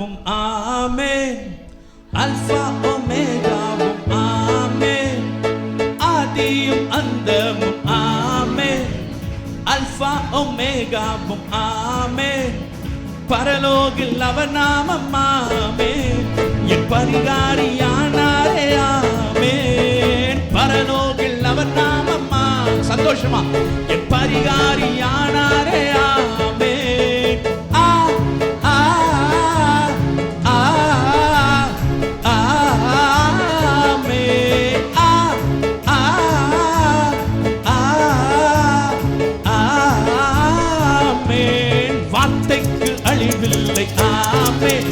அந்தமும் ஆமென், அல்பா ஒமேகாவும் ஆமென், ஆதியும் அந்தமும் ஆமென், அல்பா ஒமேகாவும் ஆமென், பரலோகில் அவர் நாமம் ஆமென், என் பரிகாரியானாரே ஆமென், பரலோகில் அவர் நாமம் சந்தோஷமா என் பரிகாரியானாரே ஆமென். ஆ ஆ ஆ ஆமென். ஆ ஆ ஆமென். வார்த்தைக்கு அழிவில்லை ஆமென்,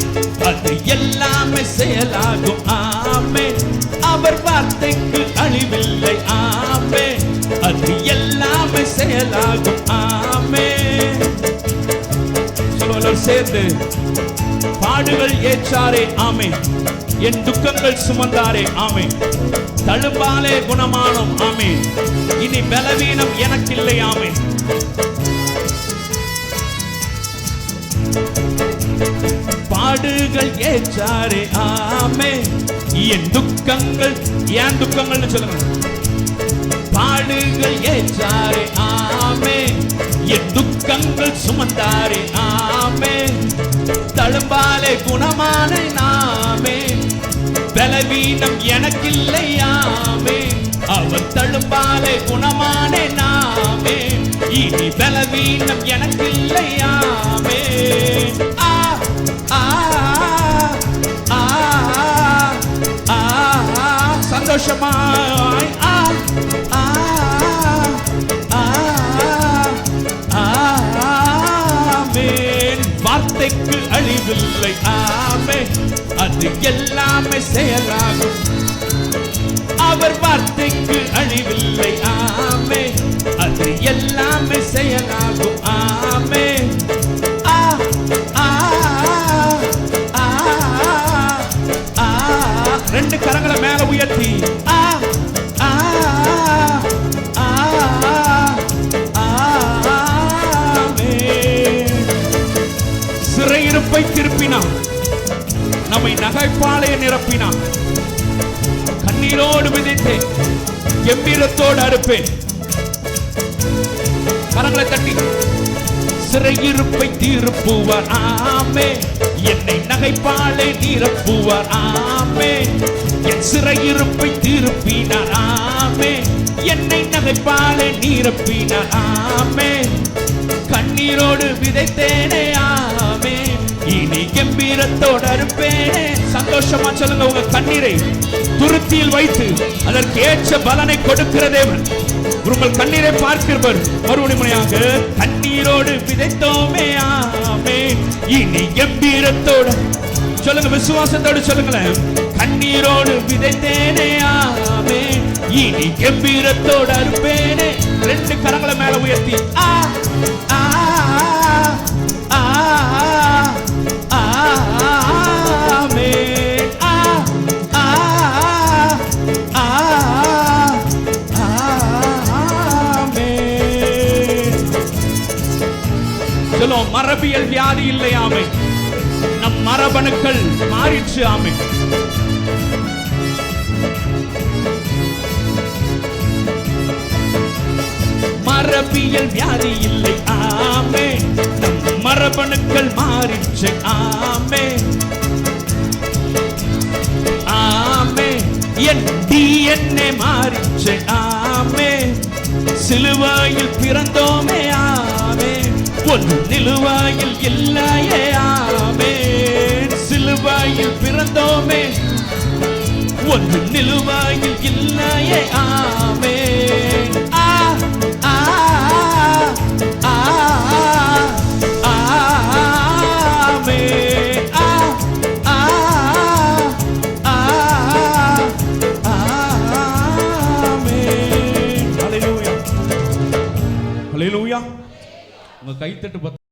அது எல்லாமே செயலாகும் ஆமென், அவர் வார்த்தைக்கு அழிவில்லை ஆமென், அது எல்லாமே செயலாகும் ஆமென். சொல்லுவோம் சேர்ந்து, பாடுகள் ஏற்றாரே ஆமென், என் துக்கங்கள் சுமந்தாரே ஆமென், தழும்பாலே குணமானோம் ஆமென், இனி பலவீனம் எனக்கில்லை ஆமென். பாடுகள் ஏற்றாரே ஆமென், என் துக்கங்கள், ஏன் துக்கங்கள்னு சொல்லுங்க, பாடுகள் ஏற்றாரே ஆமென், என் துக்கங்கள் சுமந்தாரே ஆமென், தழும்பாலே குணமான நாமே, பலவீனம் எனக்கில்லை ஆமென், அவர் தழும்பாலே குணமான நாமே, இனி பலவீனம் எனக்கில்லை ஆமென். ஆ ஆ ஆ ஆ சந்தோஷமாய் ஆ ஆமென். வார்த்தைக்கு அழிவில்லை ஆமென், அது எல்லாமே செயலாகும், அவர் வார்த்தைக்கு அழிவில்லை ஆமென், அது எல்லாமே செயலாகும் ஆமென். ஆ ஆ ஆ ஆ ரெண்டு கரங்களை மேல உயர்த்தி ஆ ஆ சிறையிருப்பை திருப்பினான், நம்மை நகைப்பாளைய நிரப்பினான், கண்ணீரோடு விதைத்தேன், கம்பீரத்தோடு அறுப்பேன். கரங்களை தட்டி, சிறையிருப்பை தீர்ப்புவார் ஆமென், என்னை நகைப்பாளை நிரப்புவார் ஆமென், என் சிறையிருப்பை திருப்பினார் ஆமென், என்னை நகைப்பாளை நிரப்பினார் ஆமென், கண்ணீரோடு விதைத்தேனே ஆமென், இனி கம்பீரத்தோடு அறுப்பேனே. சந்தோஷமா சொல்லுங்க, உங்க கண்ணீரை துருத்தியில் வைத்து அதற்கு ஏற்ற பலனை கொடுக்கிற தேவன் உங்கள் கண்ணீரை பார்க்கிறவர். மறுபடியாக கண்ணீரோடு விதைத்தோமே ஆமென், இனி கம்பீரத்தோடு சொல்லுங்க, விசுவாசத்தோடு சொல்லுங்களேன், கண்ணீரோடு விதைத்தேனே ஆமென், இனி கம்பீரத்தோடு அறுப்பேனே. ரெண்டு கரங்களை மேல உயர்த்தி ஆ ஆ ஆ ஆமென். ஆ ஆ ஆ ஆமென். சொல்லுவோம், மரபியல் வியாதி இல்லை ஆமென், நம் மரபணுக்கள் மாறிச்சு ஆமென். மரபியல் வியாதி இல்லை ஆமென், நம் மரபணுக்கள் மாறிச்சு ஆமென். ஆமென், என் DNA மாறிச்சு ஆமென், சிலுவையில் பிறந்தோமே ஆமென், ஒன்று நிலுவையில் இல்லையே ஆமென், சிலுவையில் பிறந்தோமே, ஒன்று நிலுவையில் இல்லையே ஆமென். ஆ ஆ ஆ ஆமென். ஆ ஆ ஆ ஆமென். ஹல்லேலூயா, ஹல்லேலூயா. உங்க கைத்தட்டு